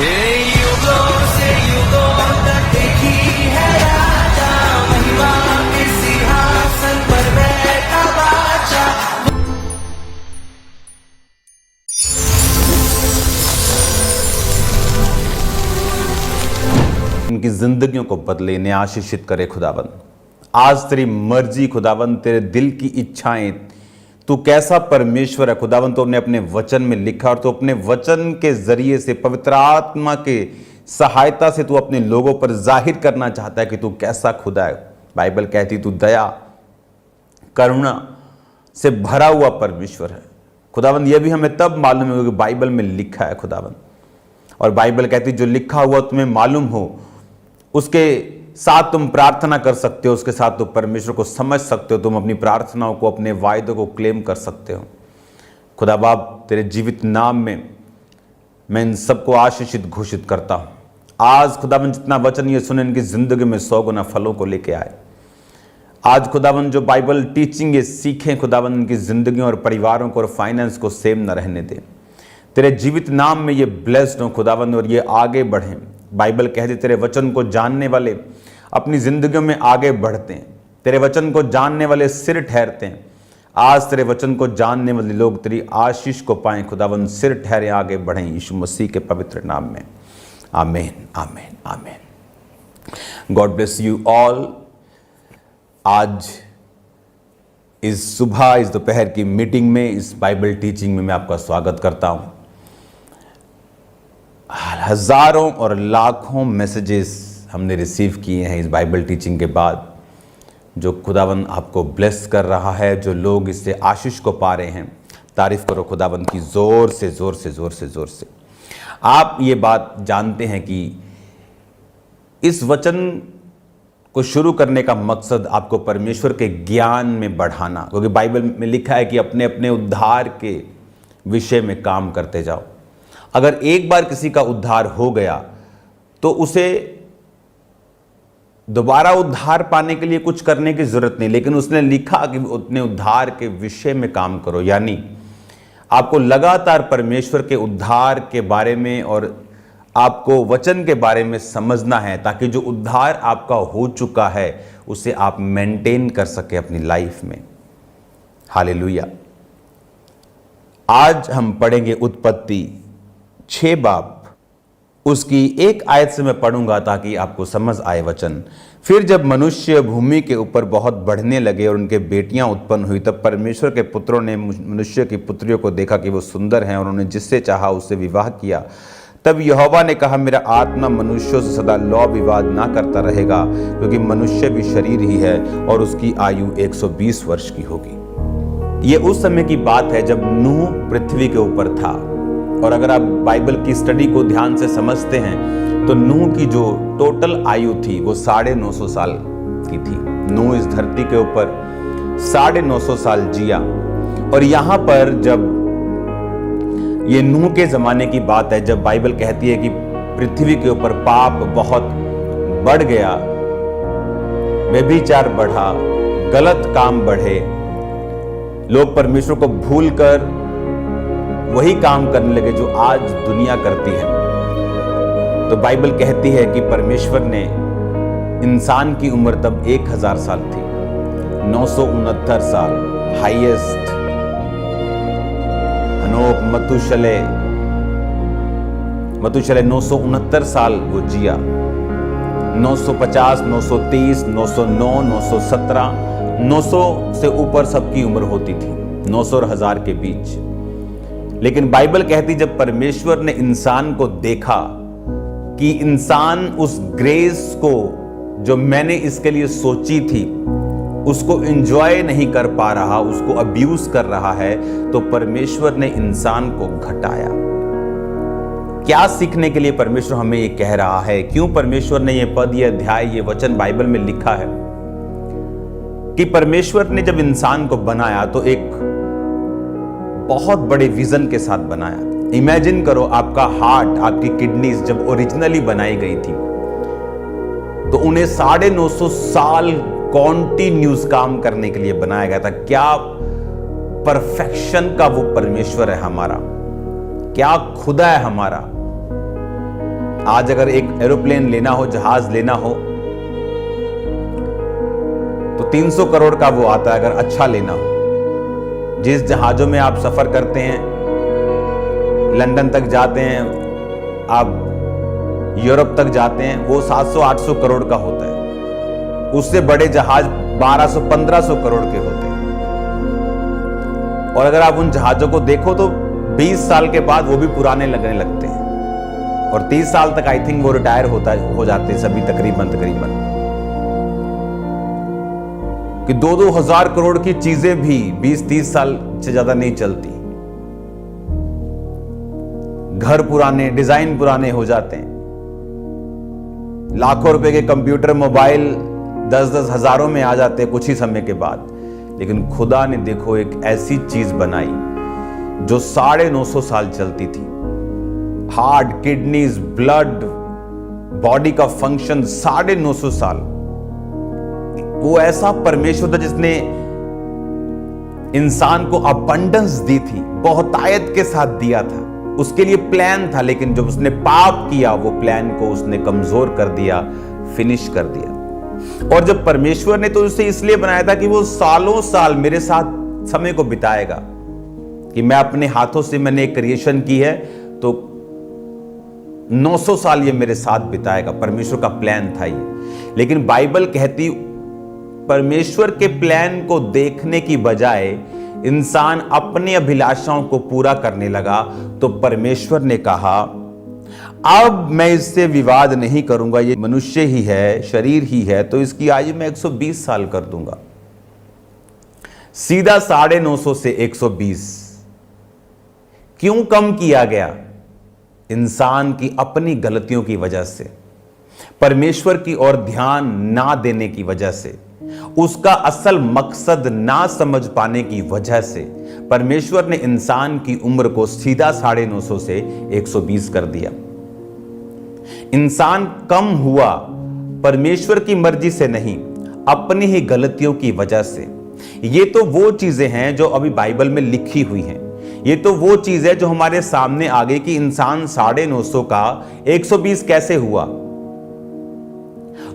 युगों से युगों तक एक ही है राजा, महिमा के सिंहासन पर बैठा बादशाह। इनकी जिंदगियों को बदले, इन्हें आशीषित करे खुदाबंद। आज तेरी मर्जी खुदाबंद, तेरे दिल की इच्छाएं, तू कैसा परमेश्वर है खुदाबंद, तो अपने वचन में लिखा और तो अपने वचन के जरिए से पवित्र आत्मा के सहायता से तू अपने लोगों पर जाहिर करना चाहता है कि तू कैसा खुदा है। बाइबल कहती तू दया करुणा से भरा हुआ परमेश्वर है खुदाबंद। यह भी हमें तब मालूम है कि बाइबल में लिखा है खुदाबंद। और बाइबल कहती जो लिखा हुआ तुम्हें मालूम हो उसके साथ तुम प्रार्थना कर सकते हो, उसके साथ तुम परमेश्वर को समझ सकते हो, तुम अपनी प्रार्थनाओं को, अपने वायदों को क्लेम कर सकते हो। खुदा बाप तेरे जीवित नाम में मैं इन सबको आशीषित घोषित करता हूं। आज खुदाबंद जितना वचन ये सुने इनकी जिंदगी में 100 गुना फलों को लेके आए। आज खुदाबंद जो बाइबल टीचिंग ये सीखें खुदाबंद इनकी जिंदगियों और परिवारों को और फाइनेंस को सेम न रहने दे। तेरे जीवित नाम में ये ब्लेस्ड हो खुदाबंद और ये आगे बढ़ें। बाइबल कहती तेरे वचन को जानने वाले अपनी जिंदगियों में आगे बढ़ते हैं, तेरे वचन को जानने वाले सिर ठहरते हैं। आज तेरे वचन को जानने वाले लोग तेरी आशीष को पाएं खुदावंद, सिर ठहरे आगे बढ़ें यीशु मसीह के पवित्र नाम में। आमीन आमीन आमीन। God bless you all. आज इस सुबह इस दोपहर की मीटिंग में, इस बाइबल टीचिंग में मैं आपका स्वागत करता हूं। हजारों और लाखों मैसेजेस हमने रिसीव किए हैं इस बाइबल टीचिंग के बाद, जो खुदावंद आपको ब्लेस कर रहा है, जो लोग इससे आशीष को पा रहे हैं। तारीफ करो खुदावंद की जोर से जोर से जोर से जोर से। आप ये बात जानते हैं कि इस वचन को शुरू करने का मकसद आपको परमेश्वर के ज्ञान में बढ़ाना, क्योंकि बाइबल में लिखा है कि अपने अपने उद्धार के विषय में काम करते जाओ। अगर एक बार किसी का उद्धार हो गया तो उसे दोबारा उद्धार पाने के लिए कुछ करने की जरूरत नहीं, लेकिन उसने लिखा कि अपने उद्धार के विषय में काम करो। यानी आपको लगातार परमेश्वर के उद्धार के बारे में और आपको वचन के बारे में समझना है, ताकि जो उद्धार आपका हो चुका है उसे आप मेंटेन कर सके अपनी लाइफ में। हालेलुया। आज हम पढ़ेंगे उत्पत्ति 6 बाब, उसकी एक आयत से मैं पढ़ूंगा ताकि आपको समझ आए वचन। फिर जब मनुष्य भूमि के ऊपर बहुत बढ़ने लगे और उनके बेटियां उत्पन्न हुई, तब परमेश्वर के पुत्रों ने मनुष्य की पुत्रियों को देखा कि वो सुंदर हैं और उन्होंने जिससे चाहा उससे विवाह किया। तब यहोवा ने कहा, मेरा आत्मा मनुष्यों से सदा लौ विवाद ना करता रहेगा, क्योंकि मनुष्य भी शरीर ही है और उसकी आयु 120 वर्ष की होगी। ये उस समय की बात है जब नूह पृथ्वी के ऊपर था। और अगर आप बाइबल की स्टडी को ध्यान से समझते हैं तो नूह की जो टोटल आयु थी वो 950 साल की थी। नूह इस धरती के ऊपर 950 साल जिया। और यहां पर जब ये नूह के जमाने की बात है, जब बाइबल कहती है कि पृथ्वी के ऊपर पाप बहुत बढ़ गया, व्यभिचार बढ़ा, गलत काम बढ़े, लोग परमेश्वर को भूलकर वही काम करने लगे जो आज दुनिया करती है। तो बाइबल कहती है कि परमेश्वर ने, इंसान की उम्र तब 1000 साल थी, 969 साल हाईएस्ट। हनोक मतुशले 969 साल वो जिया। 950, 930, 909, 917, 900 से ऊपर सबकी उम्र होती थी, 900 और 1000 के बीच। लेकिन बाइबल कहती जब परमेश्वर ने इंसान को देखा कि इंसान उस ग्रेस को जो मैंने इसके लिए सोची थी उसको एंजॉय नहीं कर पा रहा, उसको अब्यूज कर रहा है, तो परमेश्वर ने इंसान को घटाया। क्या सीखने के लिए परमेश्वर हमें ये कह रहा है? क्यों परमेश्वर ने ये पद, ये अध्याय, ये वचन बाइबल में लिखा है? कि परमेश्वर ने जब इंसान को बनाया तो एक बहुत बड़े विजन के साथ बनाया। इमेजिन करो, आपका हार्ट, आपकी किडनीज जब ओरिजिनली बनाई गई थी तो उन्हें 950 साल कॉन्टिन्यूस काम करने के लिए बनाया गया था। क्या परफेक्शन का वो परमेश्वर है हमारा, क्या खुदा है हमारा। आज अगर एक एरोप्लेन लेना हो, जहाज लेना हो, तो 300 करोड़ का वो आता है अगर अच्छा लेना हो। जिस जहाजों में आप सफर करते हैं, लंदन तक जाते हैं, आप यूरोप तक जाते हैं, वो 700-800 करोड़ का होता है। उससे बड़े जहाज 1200-1500 करोड़ के होते हैं। और अगर आप उन जहाजों को देखो तो 20 साल के बाद वो भी पुराने लगने लगते हैं, और 30 साल तक आई थिंक वो रिटायर हो जाते हैं सभी तकरीबन कि 2-2 हजार करोड़ की चीजें भी 20-30 साल से ज्यादा नहीं चलती। घर पुराने, डिजाइन पुराने हो जाते हैं। लाखों रुपए के कंप्यूटर, मोबाइल 10-10 हजारों में आ जाते हैं कुछ ही समय के बाद। लेकिन खुदा ने देखो एक ऐसी चीज बनाई जो 950 साल चलती थी। हार्ट, किडनीज, ब्लड, बॉडी का फंक्शन 950 साल। वो ऐसा परमेश्वर था जिसने इंसान को अबंडेंस दी थी, बहुतायत के साथ दिया था। उसके लिए प्लान था, लेकिन जब उसने पाप किया वो प्लान को उसने कमजोर कर दिया, फिनिश कर दिया। और जब परमेश्वर ने तो उसे इसलिए बनाया था कि वो सालों साल मेरे साथ समय को बिताएगा, कि मैं अपने हाथों से मैंने एक क्रिएशन की है तो 900 साल ये मेरे साथ बिताएगा। परमेश्वर का प्लान था ये। लेकिन बाइबल कहती परमेश्वर के प्लान को देखने की बजाय इंसान अपनी अभिलाषाओं को पूरा करने लगा, तो परमेश्वर ने कहा अब मैं इससे विवाद नहीं करूंगा, ये मनुष्य ही है, शरीर ही है, तो इसकी आयु मैं 120 साल कर दूंगा। सीधा 950 से 120 क्यों कम किया गया? इंसान की अपनी गलतियों की वजह से, परमेश्वर की ओर ध्यान ना देने की वजह से, उसका असल मकसद ना समझ पाने की वजह से परमेश्वर ने इंसान की उम्र को सीधा 950 से 120 कर दिया। इंसान कम हुआ परमेश्वर की मर्जी से नहीं, अपनी ही गलतियों की वजह से। ये तो वो चीजें हैं जो अभी बाइबल में लिखी हुई हैं। ये तो वो चीज है जो हमारे सामने आ गई कि इंसान 950 का 120 कैसे हुआ।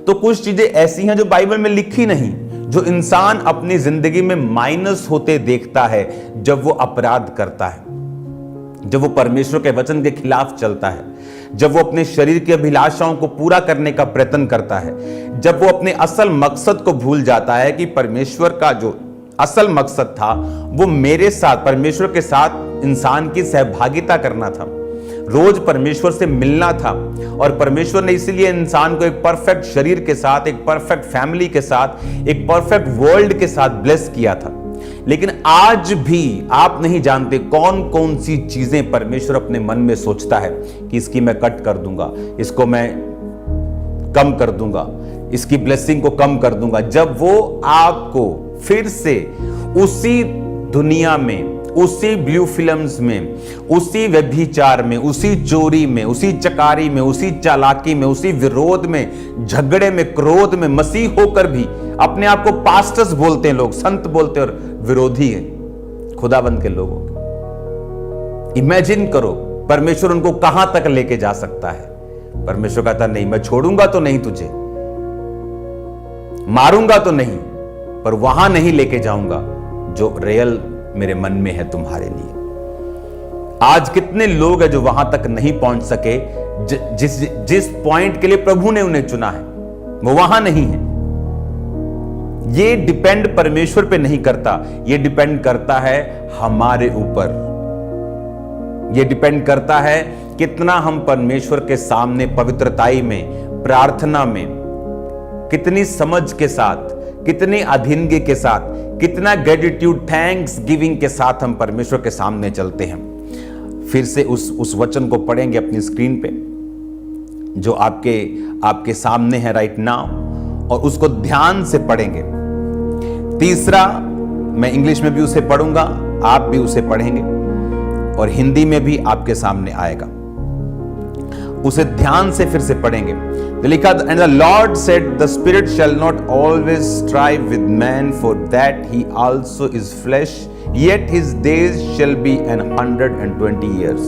तो कुछ चीजें ऐसी हैं जो बाइबल में लिखी नहीं, जो इंसान अपनी जिंदगी में माइनस होते देखता है जब वो अपराध करता है, जब वो परमेश्वर के वचन के खिलाफ चलता है, जब वो अपने शरीर की अभिलाषाओं को पूरा करने का प्रयत्न करता है, जब वो अपने असल मकसद को भूल जाता है कि परमेश्वर का जो असल मकसद था वो मेरे साथ, परमेश्वर के साथ इंसान की सहभागिता करना था, रोज परमेश्वर से मिलना था। और परमेश्वर ने इसीलिए इंसान को एक परफेक्ट शरीर के साथ, एक परफेक्ट फैमिली के साथ, एक परफेक्ट वर्ल्ड के साथ ब्लेस किया था। लेकिन आज भी आप नहीं जानते कौन कौन सी चीजें परमेश्वर अपने मन में सोचता है कि इसकी मैं कट कर दूंगा, इसको मैं कम कर दूंगा, इसकी ब्लेसिंग को कम कर दूंगा। जब वो आपको फिर से उसी दुनिया में, उसी ब्लू फिल्म्स में, उसी व्यभिचार में, उसी चोरी में, उसी चकारी में, उसी चालाकी में, उसी विरोध में, झगड़े में, क्रोध में मसीह होकर भी अपने आप को पास्टर्स बोलते हैं लोग, संत बोलते हैं, और विरोधी हैं खुदाबंद के लोगों के। इमेजिन करो परमेश्वर उनको कहां तक लेके जा सकता है। परमेश्वर कहता नहीं, मैं छोड़ूंगा तो नहीं तुझे, मारूंगा तो नहीं, पर वहां नहीं लेके जाऊंगा जो रियल मेरे मन में है तुम्हारे लिए। आज कितने लोग हैं जो वहां तक नहीं पहुंच सके, जिस पॉइंट के लिए प्रभु ने उन्हें चुना है वो वहां नहीं है। ये डिपेंड परमेश्वर पे नहीं करता, ये डिपेंड करता है हमारे ऊपर। ये डिपेंड करता है कितना हम परमेश्वर के सामने पवित्रताई में, प्रार्थना में, कितनी समझ के साथ, कितनी अधीनगी के साथ, कितना ग्रेटिट्यूड, थैंक्स गिविंग के साथ हम परमेश्वर के सामने चलते हैं। फिर से उस वचन को पढ़ेंगे अपनी स्क्रीन पे जो आपके सामने है राइट नाउ, और उसको ध्यान से पढ़ेंगे। तीसरा, मैं इंग्लिश में भी उसे पढ़ूंगा, आप भी उसे पढ़ेंगे, और हिंदी में भी आपके सामने आएगा। उसे ध्यान से फिर से पढ़ेंगे। लिखा, and the Lord said, the spirit shall not always strive with man, for that he also is flesh, yet his days shall be 120 years।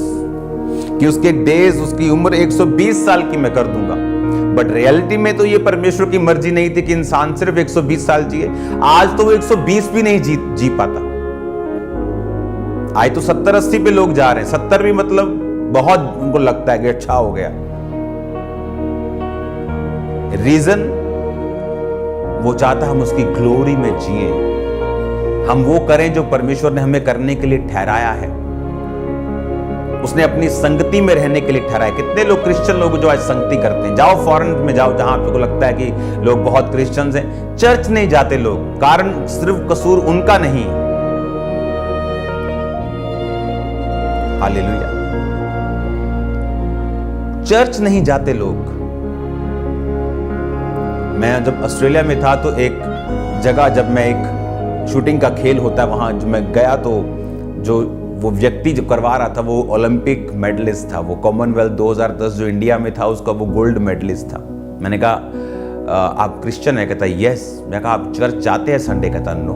कि उसके डेज, उसकी उम्र 120 साल की मैं कर दूंगा। बट रियलिटी में तो ये परमेश्वर की मर्जी नहीं थी कि इंसान सिर्फ 120 साल जिए। आज तो वो 120 भी नहीं जी पाता। आज तो 70-80 पे लोग जा रहे हैं। 70 भी मतलब बहुत उनको लगता है कि अच्छा हो गया। रीजन, वो चाहता हम उसकी ग्लोरी में जिए, हम वो करें जो परमेश्वर ने हमें करने के लिए ठहराया है, उसने अपनी संगति में रहने के लिए ठहराया। कितने लोग क्रिश्चियन लोग जो आज संगति करते हैं, जाओ फॉरेन में जाओ जहां आपको लगता है कि लोग बहुत क्रिश्चियंस हैं, चर्च नहीं जाते लोग। कारण सिर्फ कसूर उनका नहीं। हालेलुया। चर्च नहीं जाते लोग। मैं जब ऑस्ट्रेलिया में था तो एक जगह, जब मैं एक शूटिंग का खेल होता है वहां जब मैं गया, तो जो वो व्यक्ति जो करवा रहा था वो ओलंपिक मेडलिस्ट था। वो कॉमनवेल्थ 2010 जो इंडिया में था उसका वो गोल्ड मेडलिस्ट था। मैंने कहा आप क्रिश्चियन है? कहता यस। मैं कहा आप चर्च जाते हैं संडे? कहता नो।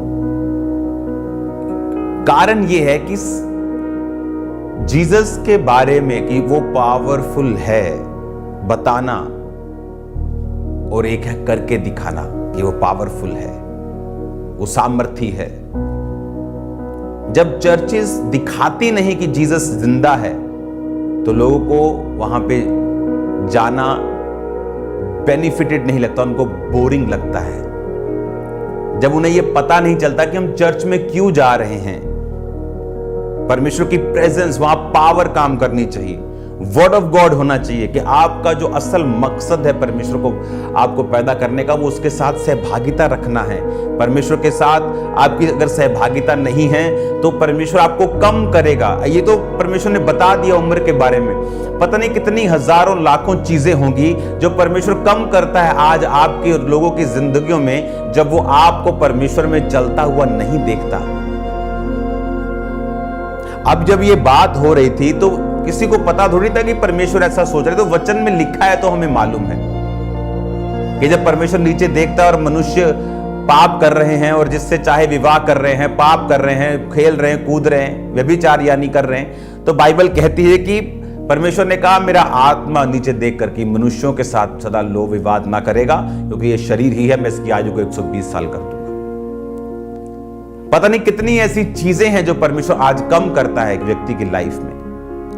कारण ये है कि जीसस के बारे में कि वो पावरफुल है बताना, और एक है करके दिखाना कि वो पावरफुल है, वो सामर्थी है। जब चर्चेस दिखाती नहीं कि जीसस जिंदा है तो लोगों को वहां पे जाना बेनिफिटेड नहीं लगता, उनको बोरिंग लगता है। जब उन्हें यह पता नहीं चलता कि हम चर्च में क्यों जा रहे हैं। परमेश्वर की प्रेजेंस, वहां पावर काम करनी चाहिए, वर्ड ऑफ गॉड होना चाहिए कि आपका जो असल मकसद है परमेश्वर को आपको पैदा करने का, वो उसके साथ सहभागिता रखना है। परमेश्वर के साथ आपकी अगर सहभागिता नहीं है तो परमेश्वर आपको कम करेगा। ये तो परमेश्वर ने बता दिया उम्र के बारे में। पता नहीं कितनी हजारों लाखों चीजें होंगी जो परमेश्वर कम करता है आज आपके और लोगों की जिंदगियों में, जब वो आपको परमेश्वर में चलता हुआ नहीं देखता। अब जब ये बात हो रही थी तो किसी को पता थोड़ी था कि परमेश्वर ऐसा सोच रहे। तो वचन में लिखा है तो हमें मालूम है कि जब परमेश्वर नीचे देखता है और मनुष्य पाप कर रहे हैं और जिससे चाहे विवाह कर रहे हैं, पाप कर रहे हैं, खेल रहे हैं, कूद रहे हैं, व्यभिचार यानी कर रहे हैं, तो बाइबल कहती है कि परमेश्वर ने कहा मेरा आत्मा नीचे देख कर कि मनुष्यों के साथ सदा लो विवाद ना करेगा, क्योंकि ये शरीर ही है, मैं इसकी आयु को 120 साल कर दूंगा। पता नहीं कितनी ऐसी चीजें हैं जो परमेश्वर आज कम करता है एक व्यक्ति की लाइफ में।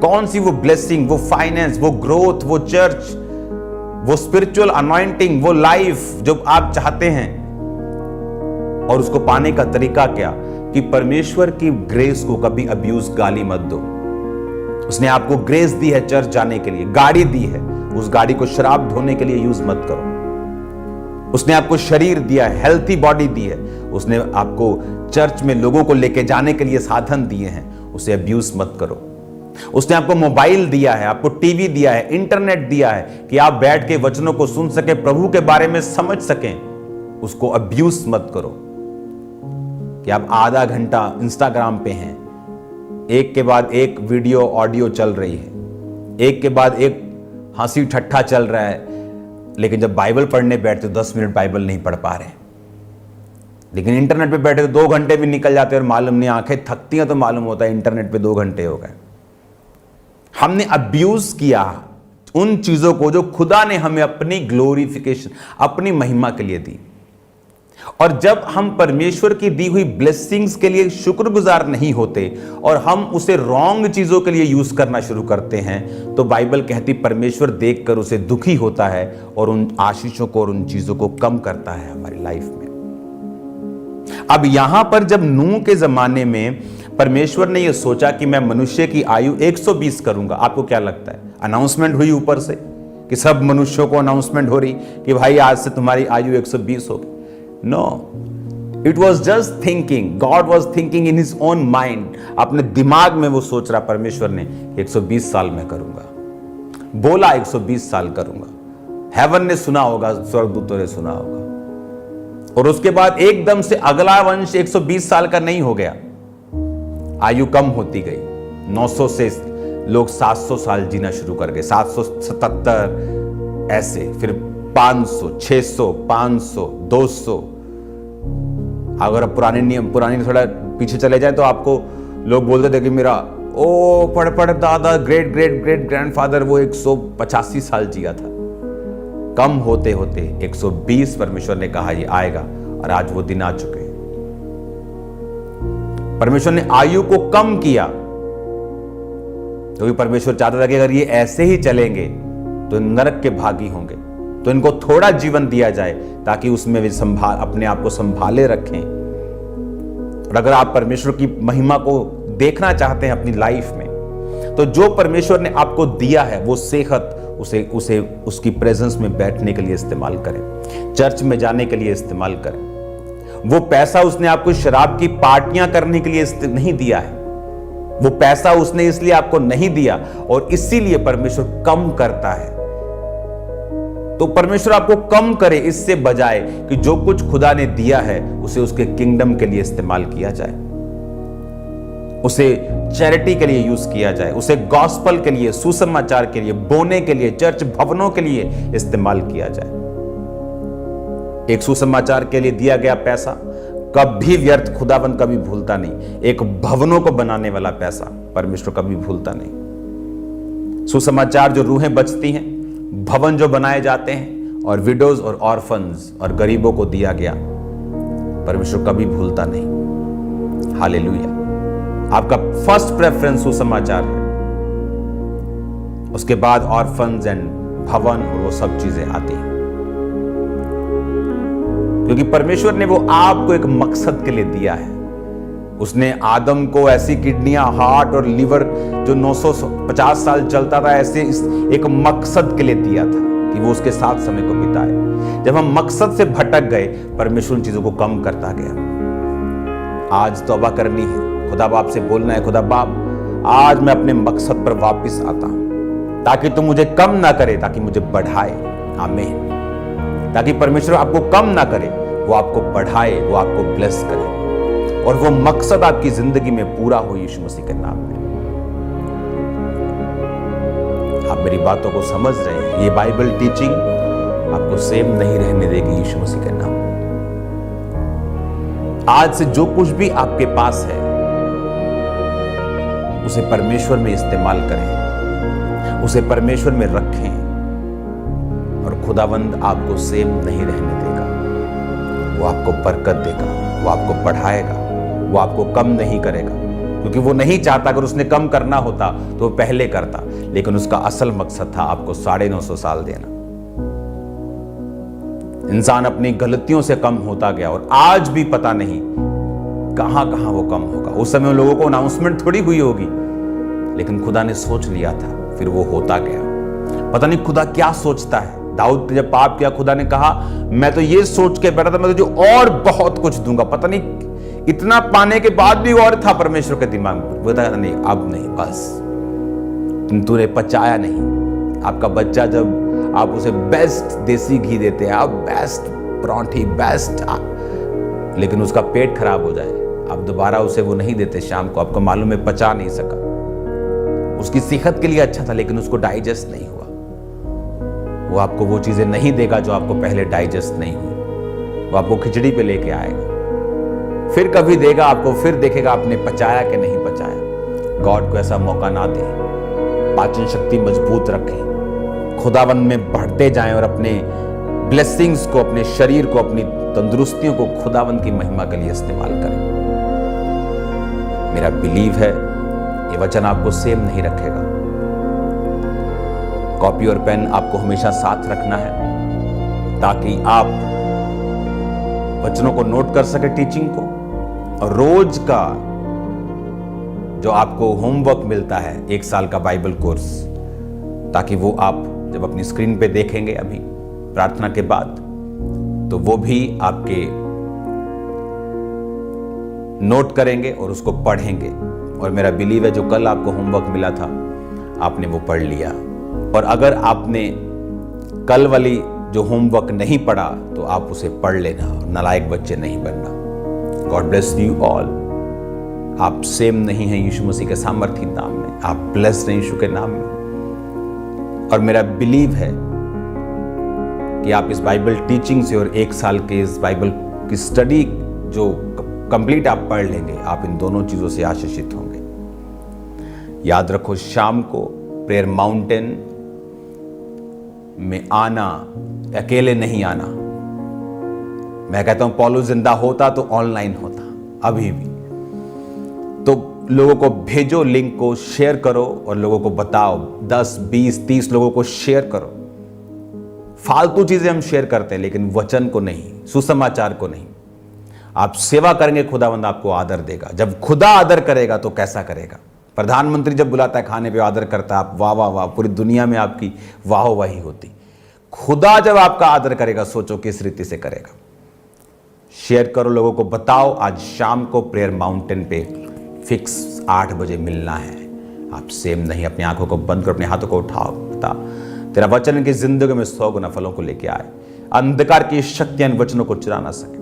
कौन सी वो ब्लेसिंग, वो फाइनेंस, वो ग्रोथ, वो चर्च, वो स्पिरिचुअल अनॉइंटिंग, वो लाइफ जो आप चाहते हैं, और उसको पाने का तरीका क्या कि परमेश्वर की ग्रेस को कभी अब्यूज गाली मत दो। उसने आपको ग्रेस दी है चर्च जाने के लिए, गाड़ी दी है, उस गाड़ी को शराब धोने के लिए यूज मत करो। उसने आपको शरीर दिया है, हेल्थी बॉडी दी है, उसने आपको चर्च में लोगों को लेके जाने के लिए साधन दिए हैं, उसे अब्यूज मत करो। उसने आपको मोबाइल दिया है, आपको टीवी दिया है, इंटरनेट दिया है कि आप बैठ के वचनों को सुन सके, प्रभु के बारे में समझ सकें, उसको अब्यूज मत करो। कि आप आधा घंटा इंस्टाग्राम पे हैं, एक के बाद एक वीडियो ऑडियो चल रही है, एक के बाद एक हंसी ठट्ठा चल रहा है, लेकिन जब बाइबल पढ़ने बैठते तो 10 मिनट बाइबल नहीं पढ़ पा रहे। लेकिन इंटरनेट पे बैठे तो 2 घंटे भी निकल जाते और मालूम नहीं, आंखें थकती हैं तो मालूम होता है इंटरनेट पे 2 घंटे हो गए। हमने अब्यूज किया उन चीजों को जो खुदा ने हमें अपनी ग्लोरिफिकेशन, अपनी महिमा के लिए दी। और जब हम परमेश्वर की दी हुई ब्लेसिंग्स के लिए शुक्रगुजार नहीं होते और हम उसे रॉन्ग चीजों के लिए यूज करना शुरू करते हैं, तो बाइबल कहती परमेश्वर देखकर उसे दुखी होता है और उन आशीषों को और उन चीजों को कम करता है हमारी लाइफ में। अब यहां पर जब नूह के जमाने में परमेश्वर ने यह सोचा कि मैं मनुष्य की आयु 120 करूंगा, आपको क्या लगता है? अनाउंसमेंट हुई ऊपर से कि सब मनुष्यों को अनाउंसमेंट हो रही कि भाई आज से तुम्हारी आयु 120 होगी? No, it was just thinking, God was thinking in his own mind. अपने दिमाग में वो सोच रहा परमेश्वर ने 120 साल में करूंगा, बोला 120 साल करूंगा। हेवन ने सुना होगा, स्वर्गदूतों ने सुना होगा, और उसके बाद एकदम से अगला वंश 120 साल का नहीं हो गया, आयु कम होती गई। 900 से लोग 700 साल जीना शुरू कर गए, 777 ऐसे, फिर 500, 600, 500, 200। अगर पुराने नियम, पुरानी थोड़ा पीछे चले जाए तो आपको लोग बोलते थे कि मेरा ओ पड़ दादा ग्रेट ग्रेट ग्रेट ग्रैंडफादर वो 185 साल जिया था। कम होते होते 120 परमेश्वर ने कहा ये आएगा, और आज वो दिन आ चुके हैं। परमेश्वर ने आयु को कम किया, क्योंकि परमेश्वर चाहता था कि अगर ये ऐसे ही चलेंगे तो नरक के भागी होंगे, तो इनको थोड़ा जीवन दिया जाए ताकि उसमें वे अपने आप को संभाले रखें। और अगर आप परमेश्वर की महिमा को देखना चाहते हैं अपनी लाइफ में, तो जो परमेश्वर ने आपको दिया है वो सेहत उसे उसकी प्रेजेंस में बैठने के लिए इस्तेमाल करें, चर्च में जाने के लिए इस्तेमाल करें। वो पैसा उसने आपको शराब की पार्टियां करने के लिए नहीं दिया है, वो पैसा उसने इसलिए आपको नहीं दिया, और इसीलिए परमेश्वर कम करता है। तो परमेश्वर आपको कम करे इससे बजाय कि जो कुछ खुदा ने दिया है उसे उसके किंगडम के लिए इस्तेमाल किया जाए, उसे चैरिटी के लिए यूज किया जाए, उसे गॉस्पल के लिए, सुसमाचार के लिए, बोने के लिए, चर्च भवनों के लिए इस्तेमाल किया जाए। एक सुसमाचार के लिए दिया गया पैसा कभी व्यर्थ खुदावन कभी भूलता नहीं। एक भवनों को बनाने वाला पैसा परमेश्वर कभी भूलता नहीं। सुसमाचार जो रूहें बचती हैं, भवन जो बनाए जाते हैं, और विडोज और ऑर्फन्स और गरीबों को दिया गया, परमेश्वर कभी भूलता नहीं। हालेलुया। आपका फर्स्ट प्रेफरेंस सुसमाचार है, उसके बाद ऑर्फन्स एंड भवन और वो सब चीजें आती हैं, क्योंकि परमेश्वर ने वो आपको एक मकसद के लिए दिया है। उसने आदम को ऐसी किडनियां, हार्ट और लीवर जो 950 साल चलता था, ऐसे एक मकसद के लिए दिया था कि वो उसके साथ समय को बिताए। जब हम मकसद से भटक गए, परमेश्वर उन चीजों को कम करता गया। आज तौबा करनी है, खुदा बाप से बोलना है, खुदा बाप आज मैं अपने मकसद पर वापस आता हूं, ताकि तुम मुझे कम ना करे, ताकि मुझे बढ़ाए। आमीन। ताकि परमेश्वर आपको कम ना करे, वो आपको बढ़ाए, वो आपको ब्लेस करे, और वो मकसद आपकी जिंदगी में पूरा हो यीशु मसीह के नाम में। आप मेरी बातों को समझ रहे हैं? ये बाइबल टीचिंग आपको सेम नहीं रहने देगी यीशु मसीह के नाम में। आज से जो कुछ भी आपके पास है उसे परमेश्वर में इस्तेमाल करें, उसे परमेश्वर में रखें, और खुदावंद आपको सेम नहीं रहने देगा। वो आपको बरकत देगा, वो आपको बढ़ाएगा, वो आपको कम नहीं करेगा, क्योंकि वो नहीं चाहता। अगर उसने कम करना होता तो वो पहले करता, लेकिन उसका असल मकसद था आपको 950 साल देना। इंसान अपनी गलतियों से कम होता गया, और आज भी पता नहीं कहां कहां वो कम होगा। उस समय उन लोगों को अनाउंसमेंट थोड़ी हुई होगी, लेकिन खुदा ने सोच लिया था, फिर वो होता गया। पता नहीं खुदा क्या सोचता है। दाऊद ने जब पाप किया, खुदा ने कहा मैं तो ये सोच के बैठा था मैं तुझे और बहुत कुछ दूंगा। पता नहीं इतना पाने के बाद भी और था परमेश्वर के दिमाग में। वो था नहीं, अब नहीं, बस तूने पचाया नहीं। आपका बच्चा जब आप उसे बेस्ट देसी घी देते हैं, आप बेस्ट परांठी बेस्ट, लेकिन उसका पेट खराब हो जाए, आप दोबारा उसे वो नहीं देते शाम को। आपको मालूम है पचा नहीं सका। उसकी सेहत के लिए अच्छा था, लेकिन उसको डाइजेस्ट नहीं हुआ। वो आपको वो चीजें नहीं देगा जो आपको पहले डाइजेस्ट नहीं हुई। वो आपको खिचड़ी पे लेके आएगा, फिर कभी देगा आपको, फिर देखेगा आपने पचाया कि नहीं पचाया। गॉड को ऐसा मौका ना दे। पाचन शक्ति मजबूत रखें, खुदावन में बढ़ते जाएं, और अपने ब्लेसिंग्स को, अपने शरीर को, अपनी तंदुरुस्तियों को खुदावन की महिमा के लिए इस्तेमाल करें। मेरा बिलीव है ये वचन आपको सेम नहीं रखेगा। कॉपी और पेन आपको हमेशा साथ रखना है, ताकि आप वचनों को नोट कर सके, टीचिंग को, और रोज का जो आपको होमवर्क मिलता है 1 साल का बाइबल कोर्स, ताकि वो आप जब अपनी स्क्रीन पे देखेंगे अभी प्रार्थना के बाद, तो वो भी आपके नोट करेंगे और उसको पढ़ेंगे। और मेरा बिलीव है जो कल आपको होमवर्क मिला था आपने वो पढ़ लिया। और अगर आपने कल वाली जो होमवर्क नहीं पढ़ा तो आप उसे पढ़ लेना, नालायक बच्चे नहीं बनना। God bless you all. आप सेम नहीं हैं यीशु मसीह के सामर्थी नाम में, आप ब्लेस्ड हैं यीशु के नाम में। और मेरा बिलीव है कि आप इस बाइबल टीचिंग से और 1 साल के इस बाइबल की स्टडी जो कंप्लीट आप पढ़ लेंगे, आप इन दोनों चीजों से आशीषित होंगे। याद रखो, शाम को प्रेयर माउंटेन में आना, अकेले नहीं आना। मैं कहता हूं पौलुस जिंदा होता तो ऑनलाइन होता, अभी भी। तो लोगों को भेजो, लिंक को शेयर करो और लोगों को बताओ। 10, 20, 30 लोगों को शेयर करो। फालतू चीजें हम शेयर करते हैं, लेकिन वचन को नहीं, सुसमाचार को नहीं। आप सेवा करेंगे, खुदावंद आपको आदर देगा। जब खुदा आदर करेगा तो कैसा करेगा? प्रधानमंत्री जब बुलाता है खाने पे, आदर करता है, आप वाह वाह वाह, पूरी दुनिया में आपकी वाहवाही होती। खुदा जब आपका आदर करेगा, सोचो किस रीति से करेगा। शेयर करो, लोगों को बताओ। आज शाम को प्रेयर माउंटेन पे फिक्स 8 बजे मिलना है। आप सेम नहीं, अपनी आंखों को बंद करो, अपने हाथों को उठाओ। बता, तेरा वचन इनकी जिंदगी में 100 गुना फलों को लेके आए। अंधकार की शक्तियां इन वचनों को चुरा ना सके।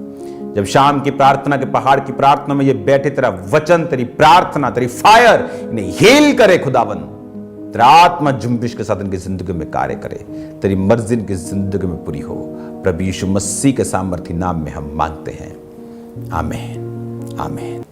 जब शाम की प्रार्थना के पहाड़ की प्रार्थना में ये बैठे, तेरा वचन, तेरी प्रार्थना, तेरी फायर इन्हें हील करे खुदावन। तेरा आत्मा जुम्बिश के साथ इनकी जिंदगी में कार्य करे। तेरी मर्जी इनकी जिंदगी में पूरी हो। प्रभु यीशु मसीह के सामर्थी नाम में हम मांगते हैं, आमीन, आमीन।